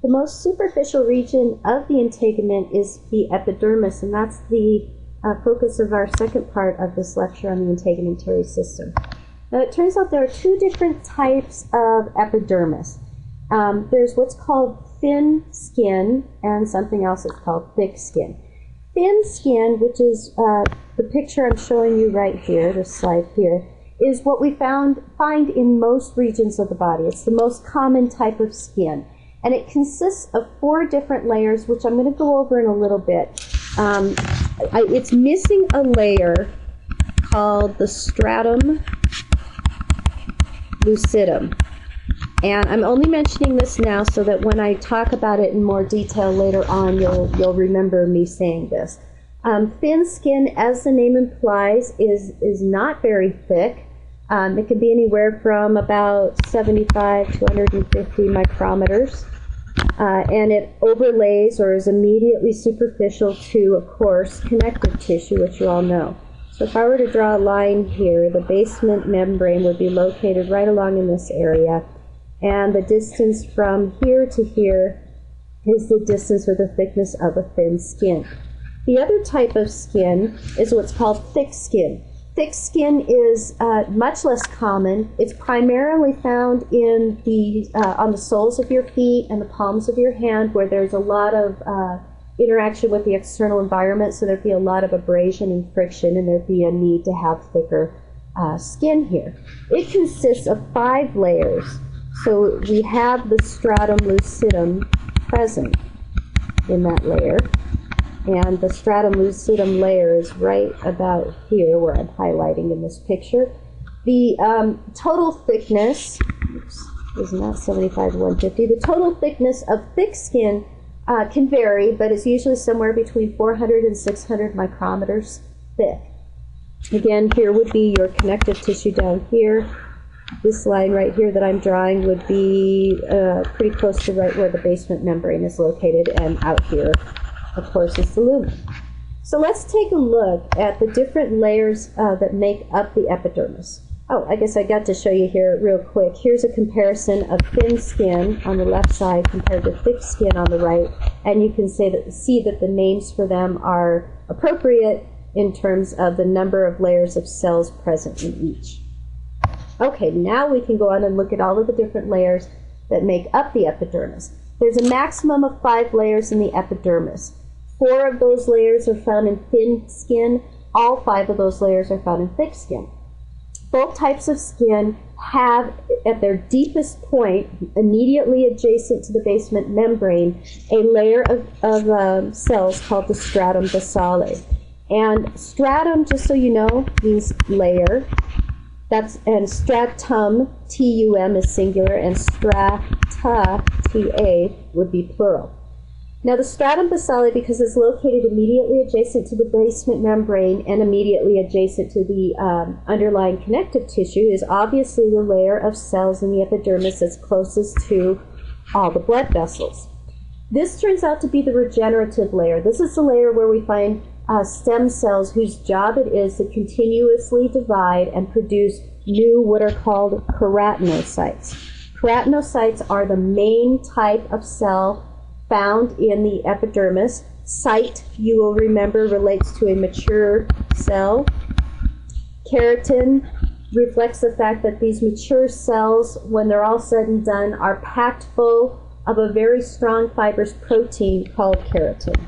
The most superficial region of the integument is the epidermis, and that's the focus of our second part of this lecture on the integumentary system. Now, it turns out there are two different types of epidermis. There's what's called thin skin and something else that's called thick skin. Thin skin, which is the picture I'm showing you right here, this slide here, is what we find in most regions of the body. It's the most common type of skin. And it consists of 4 different layers, which I'm going to go over in a little bit. It's missing a layer called the stratum lucidum. And I'm only mentioning this now so that when I talk about it in more detail later on, you'll remember me saying this. Thin skin, as the name implies, is not very thick. It can be anywhere from about 75 to 150 micrometers. And it overlays or is immediately superficial to, of course, connective tissue, which you all know. So if I were to draw a line here, the basement membrane would be located right along in this area. And the distance from here to here is the distance or the thickness of a thin skin. The other type of skin is what's called thick skin. Thick skin is much less common. It's primarily found in on the soles of your feet and the palms of your hand, where there's a lot of interaction with the external environment, so there'd be a lot of abrasion and friction, and there'd be a need to have thicker skin here. It consists of 5 layers. So we have the stratum lucidum present in that layer. And the stratum lucidum layer is right about here where I'm highlighting in this picture. The total thickness, isn't that 75 to 150? The total thickness of thick skin can vary, but it's usually somewhere between 400 and 600 micrometers thick. Again, here would be your connective tissue down here. This line right here that I'm drawing would be pretty close to right where the basement membrane is located, and out here, of course, is the lumen. So let's take a look at the different layers that make up the epidermis. Oh, I guess I got to show you here real quick. Here's a comparison of thin skin on the left side compared to thick skin on the right, and you can see that the names for them are appropriate in terms of the number of layers of cells present in each. Okay, now we can go on and look at all of the different layers that make up the epidermis. There's a maximum of 5 layers in the epidermis. 4 of those layers are found in thin skin. All 5 of those layers are found in thick skin. Both types of skin have, at their deepest point, immediately adjacent to the basement membrane, a layer of cells called the stratum basale. And stratum, just so you know, means layer. And stratum, T-U-M, is singular, and strata, T-A, would be plural. Now the stratum basale, because it's located immediately adjacent to the basement membrane and immediately adjacent to the underlying connective tissue, is obviously the layer of cells in the epidermis that's closest to all the blood vessels. This turns out to be the regenerative layer. This is the layer where we find stem cells whose job it is to continuously divide and produce new what are called keratinocytes. Keratinocytes are the main type of cell found in the epidermis. Cyte, you will remember, relates to a mature cell. Keratin reflects the fact that these mature cells, when they're all said and done, are packed full of a very strong fibrous protein called keratin.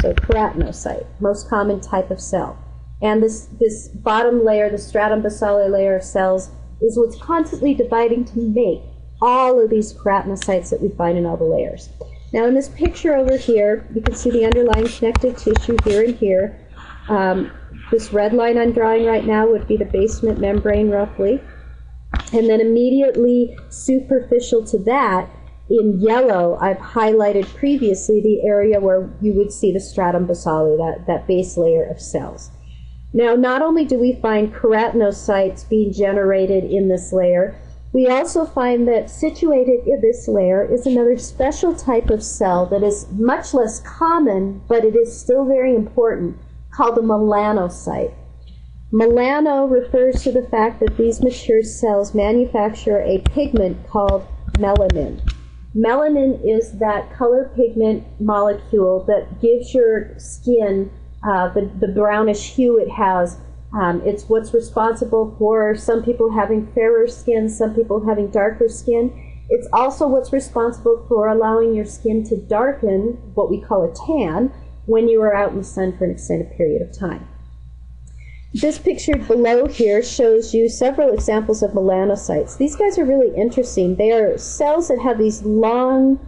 So keratinocyte, most common type of cell. And this bottom layer, the stratum basale layer of cells, is what's constantly dividing to make all of these keratinocytes that we find in all the layers. Now in this picture over here, you can see the underlying connective tissue here and here. This red line I'm drawing right now would be the basement membrane roughly. And then immediately superficial to that, in yellow, I've highlighted previously the area where you would see the stratum basale, that base layer of cells. Now, not only do we find keratinocytes being generated in this layer, we also find that situated in this layer is another special type of cell that is much less common, but it is still very important, called the melanocyte. Melano refers to the fact that these mature cells manufacture a pigment called melanin. Melanin is that color pigment molecule that gives your skin the brownish hue it has. It's what's responsible for some people having fairer skin, some people having darker skin. It's also what's responsible for allowing your skin to darken, what we call a tan, when you are out in the sun for an extended period of time. This picture below here shows you several examples of melanocytes. These guys are really interesting. They are cells that have these long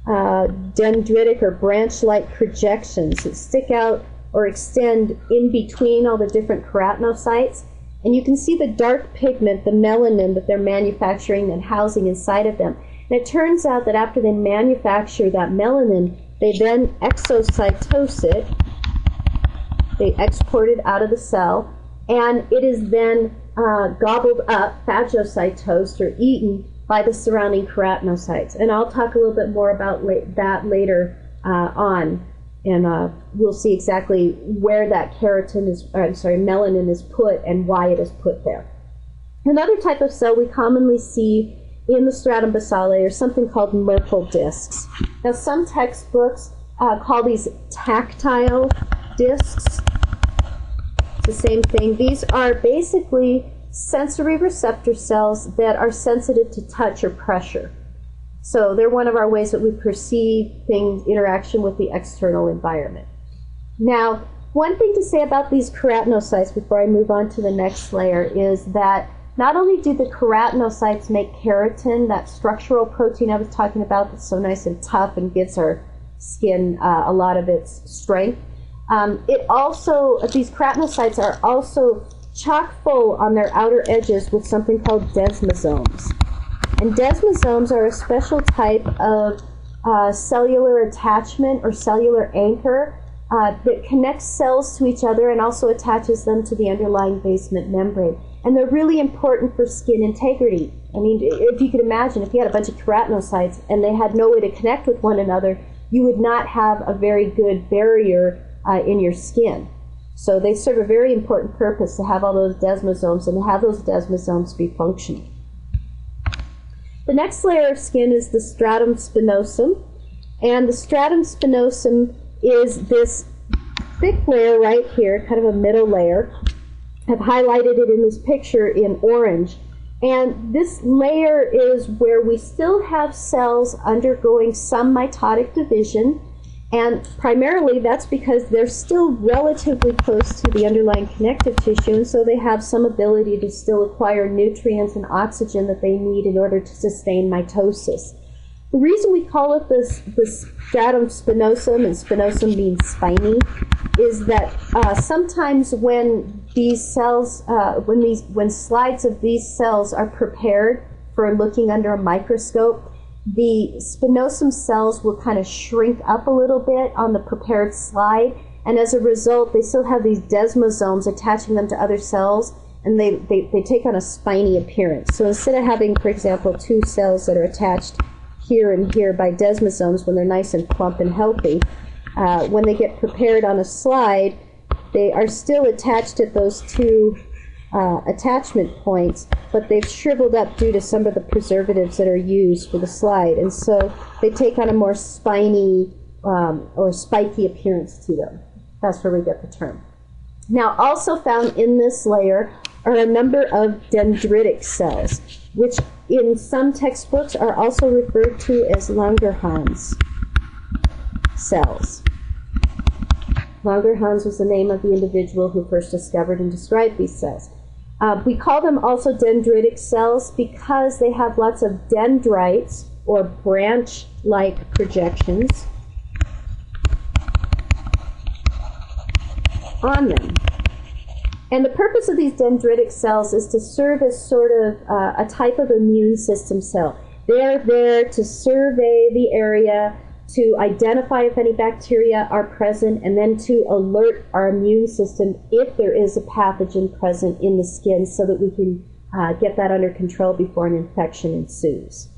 dendritic or branch-like projections that stick out or extend in between all the different keratinocytes. And you can see the dark pigment, the melanin that they're manufacturing and housing inside of them. And it turns out that after they manufacture that melanin, they then exocytose it. They export it out of the cell, and it is then gobbled up, phagocytosed, or eaten by the surrounding keratinocytes. And I'll talk a little bit more about that later on, and we'll see exactly where that melanin is put and why it is put there. Another type of cell we commonly see in the stratum basale are something called Merkel discs. Now, some textbooks call these tactile discs. It's the same thing. These are basically sensory receptor cells that are sensitive to touch or pressure. So they're one of our ways that we perceive things, interaction with the external environment. Now, one thing to say about these keratinocytes before I move on to the next layer is that not only do the keratinocytes make keratin, that structural protein I was talking about that's so nice and tough and gives our skin a lot of its strength, these keratinocytes are also chock full on their outer edges with something called desmosomes. And desmosomes are a special type of cellular attachment or cellular anchor that connects cells to each other and also attaches them to the underlying basement membrane. And they're really important for skin integrity. I mean, if you could imagine, if you had a bunch of keratinocytes and they had no way to connect with one another, you would not have a very good barrier in your skin. So they serve a very important purpose to have all those desmosomes and to have those desmosomes be functioning. The next layer of skin is the stratum spinosum. And the stratum spinosum is this thick layer right here, kind of a middle layer. I've highlighted it in this picture in orange. And this layer is where we still have cells undergoing some mitotic division. And primarily that's because they're still relatively close to the underlying connective tissue, and so they have some ability to still acquire nutrients and oxygen that they need in order to sustain mitosis. The reason we call it the stratum spinosum, and spinosum means spiny, is that sometimes when these cells, when slides of these cells are prepared for looking under a microscope, the spinosum cells will kind of shrink up a little bit on the prepared slide, and as a result they still have these desmosomes attaching them to other cells, and they take on a spiny appearance. So instead of having, for example, two cells that are attached here and here by desmosomes when they're nice and plump and healthy, when they get prepared on a slide, they are still attached at those two attachment points, but they've shriveled up due to some of the preservatives that are used for the slide, and so they take on a more spiny or spiky appearance to them. That's where we get the term. Now, also found in this layer are a number of dendritic cells, which in some textbooks are also referred to as Langerhans cells. Langerhans was the name of the individual who first discovered and described these cells. We call them also dendritic cells because they have lots of dendrites, or branch-like projections, on them. And the purpose of these dendritic cells is to serve as sort of a type of immune system cell. They're there to survey the area, to identify if any bacteria are present, and then to alert our immune system if there is a pathogen present in the skin so that we can get that under control before an infection ensues.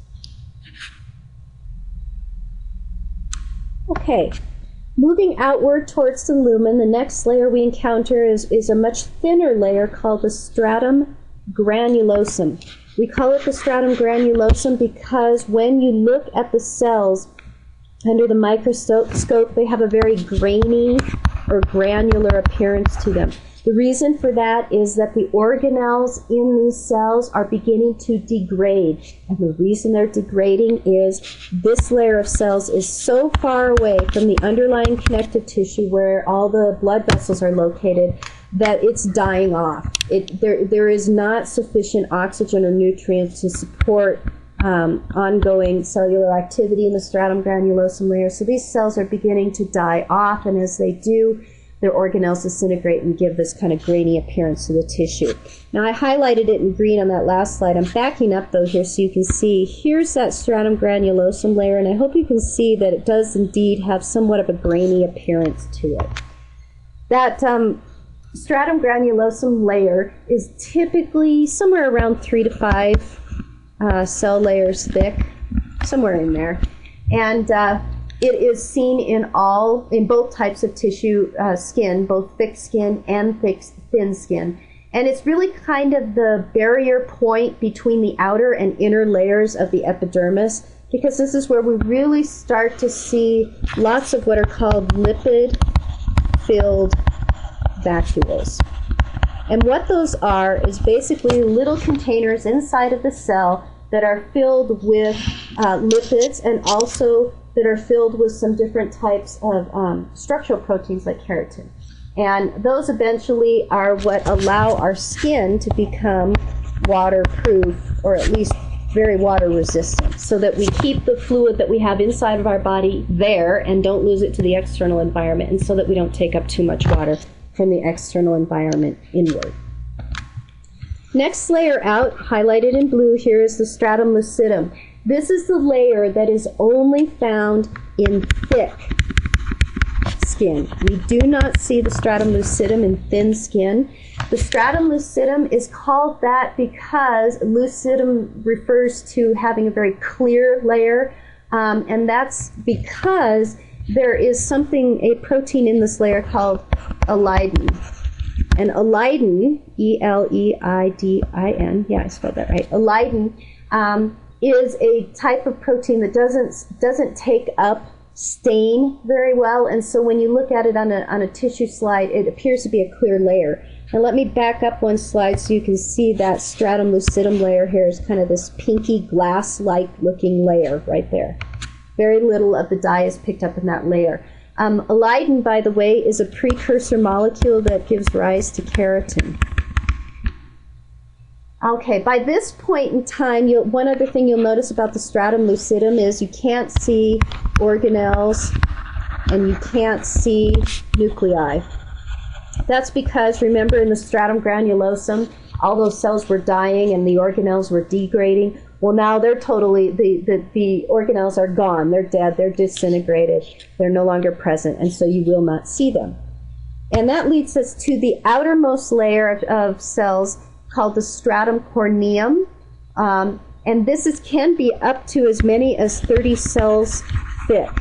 Okay, moving outward towards the lumen, the next layer we encounter is a much thinner layer called the stratum granulosum. We call it the stratum granulosum because when you look at the cells under the microscope, they have a very grainy or granular appearance to them. The reason for that is that the organelles in these cells are beginning to degrade. And the reason they're degrading is this layer of cells is so far away from the underlying connective tissue where all the blood vessels are located that it's dying off. There is not sufficient oxygen or nutrients to support ongoing cellular activity in the stratum granulosum layer. So these cells are beginning to die off, and as they do, their organelles disintegrate and give this kind of grainy appearance to the tissue. Now I highlighted it in green on that last slide. I'm backing up though here so you can see. Here's that stratum granulosum layer, and I hope you can see that it does indeed have somewhat of a grainy appearance to it. That stratum granulosum layer is typically somewhere around 3 to 5 cell layers thick, somewhere in there. And it is seen in both types of tissue skin, both thick skin and thin skin. And it's really kind of the barrier point between the outer and inner layers of the epidermis, because this is where we really start to see lots of what are called lipid-filled vacuoles. And what those are is basically little containers inside of the cell that are filled with lipids and also that are filled with some different types of structural proteins like keratin. And those eventually are what allow our skin to become waterproof, or at least very water resistant, so that we keep the fluid that we have inside of our body there and don't lose it to the external environment, and so that we don't take up too much water from the external environment inward. Next layer out, highlighted in blue here, is the stratum lucidum. This is the layer that is only found in thick skin. We do not see the stratum lucidum in thin skin. The stratum lucidum is called that because lucidum refers to having a very clear layer, and that's because there is a protein in this layer called elidin. And elidin, E-L-E-I-D-I-N, yeah, I spelled that right, elidin, is a type of protein that doesn't take up stain very well, and so when you look at it on a tissue slide, it appears to be a clear layer. And let me back up one slide so you can see that stratum lucidum layer here is kind of this pinky glass-like looking layer right there. Very little of the dye is picked up in that layer. Elidin, by the way, is a precursor molecule that gives rise to keratin. Okay, by this point in time, one other thing you'll notice about the stratum lucidum is you can't see organelles and you can't see nuclei. That's because, remember, in the stratum granulosum, all those cells were dying and the organelles were degrading. Well, now they're totally, the organelles are gone. They're dead. They're disintegrated. They're no longer present, and so you will not see them. And that leads us to the outermost layer of cells called the stratum corneum. And this can be up to as many as 30 cells thick.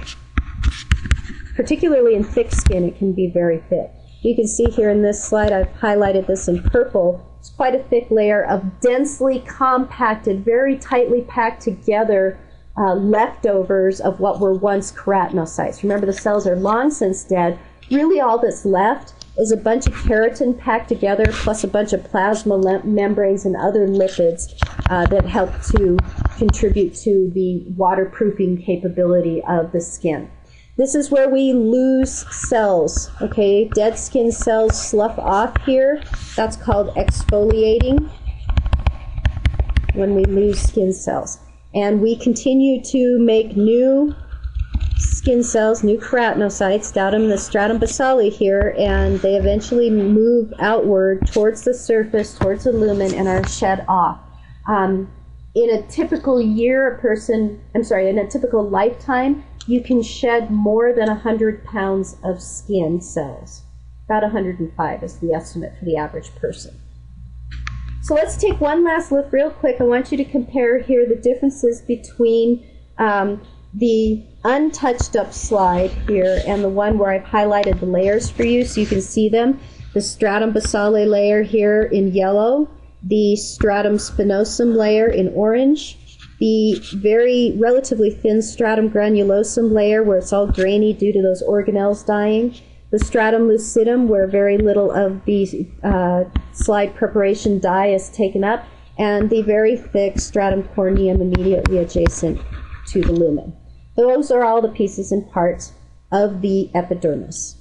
Particularly in thick skin, it can be very thick. You can see here in this slide, I've highlighted this in purple. It's quite a thick layer of densely compacted, very tightly packed together leftovers of what were once keratinocytes. Remember, the cells are long since dead. Really all that's left is a bunch of keratin packed together plus a bunch of plasma membranes and other lipids that help to contribute to the waterproofing capability of the skin. This is where we lose cells, okay? Dead skin cells slough off here. That's called exfoliating when we lose skin cells. And we continue to make new skin cells, new keratinocytes down in the stratum basale here, and they eventually move outward towards the surface, towards the lumen, and are shed off. In a typical in a typical lifetime, you can shed more than 100 pounds of skin cells. About 105 is the estimate for the average person. So let's take one last look real quick. I want you to compare here the differences between the untouched up slide here and the one where I've highlighted the layers for you so you can see them. The stratum basale layer here in yellow the stratum spinosum layer in orange, the very relatively thin stratum granulosum layer where it's all grainy due to those organelles dying, the stratum lucidum where very little of the slide preparation dye is taken up, and the very thick stratum corneum immediately adjacent to the lumen. Those are all the pieces and parts of the epidermis.